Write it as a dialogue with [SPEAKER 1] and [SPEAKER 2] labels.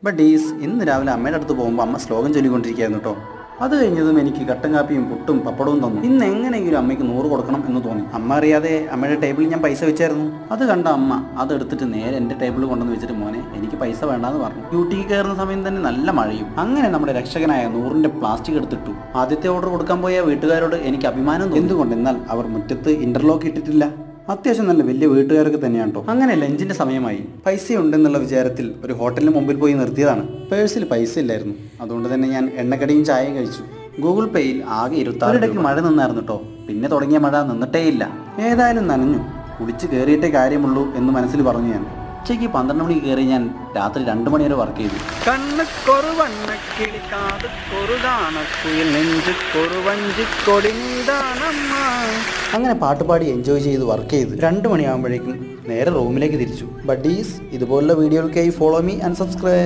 [SPEAKER 1] But is ഇന്ന് രാവിലെ അമ്മയുടെ അടുത്ത് പോകുമ്പോൾ അമ്മ ശ്ലോകം ചൊല്ലിക്കൊണ്ടിരിക്കുകയായിരുന്നു കേട്ടോ. അത് കഴിഞ്ഞതും എനിക്ക് കട്ടൻ കാപ്പിയും പുട്ടും പപ്പടവും തന്നു. ഇന്ന് എങ്ങനെയെങ്കിലും അമ്മയ്ക്ക് 100 കൊടുക്കണം എന്ന് തോന്നി. അമ്മ അറിയാതെ അമ്മയുടെ ടേബിളിൽ ഞാൻ പൈസ വെച്ചായിരുന്നു. അത് കണ്ട അമ്മ അതെടുത്തിട്ട് നേരെ എൻ്റെ ടേബിളിൽ കൊണ്ടുവന്ന് വെച്ചിട്ട്, മോനെ എനിക്ക് പൈസ വേണ്ടാന്ന് പറഞ്ഞു. ഡ്യൂട്ടിക്ക് കയറുന്ന സമയം തന്നെ നല്ല മഴയും. അങ്ങനെ നമ്മുടെ രക്ഷകനായ 100ന്റെ പ്ലാസ്റ്റിക് എടുത്തിട്ടു. ആദ്യത്തെ ഓർഡർ കൊടുക്കാൻ പോയ വീട്ടുകാരോട് എനിക്ക് അഭിമാനം തോന്നി. എന്തുകൊണ്ടെന്നാൽ അവർ മുറ്റത്ത് ഇന്റർലോക്ക് ഇട്ടിട്ടില്ല. അത്യാവശ്യം നല്ല വലിയ വീട്ടുകാരൊക്കെ തന്നെയാണ് കേട്ടോ. അങ്ങനെ ലഞ്ചിന്റെ സമയമായി. പൈസ ഉണ്ടെന്നുള്ള വിചാരത്തിൽ ഒരു ഹോട്ടലിന് മുമ്പിൽ പോയി നിർത്തിയതാണ്. പേഴ്സിൽ പൈസ ഇല്ലായിരുന്നു. അതുകൊണ്ട് തന്നെ ഞാൻ എണ്ണക്കടിയും ചായയും കഴിച്ചു. ഗൂഗിൾ പേയിൽ ആകെ 26. ഇടയ്ക്ക് മഴ നിന്നായിരുന്നു കേട്ടോ. പിന്നെ തുടങ്ങിയ മഴ നിന്നിട്ടേയില്ല. ഏതായാലും നനഞ്ഞു. കുളിച്ച് കയറിയിട്ടേ കാര്യമുള്ളൂ എന്ന് മനസ്സിൽ പറഞ്ഞു ഞാൻ. ഉച്ചയ്ക്ക് 12 മണിക്ക് കയറി ഞാൻ രാത്രി 2 മണി വരെ വർക്ക് ചെയ്തു. അങ്ങനെ പാട്ടുപാടി എൻജോയ് ചെയ്ത് വർക്ക് ചെയ്ത് 2 മണിയാകുമ്പോഴേക്കും നേരെ റൂമിലേക്ക് തിരിച്ചു. ബഡീസ്, ഇതുപോലുള്ള വീഡിയോകൾക്കായി ഫോളോ മീ ആൻഡ് സബ്സ്ക്രൈബ്.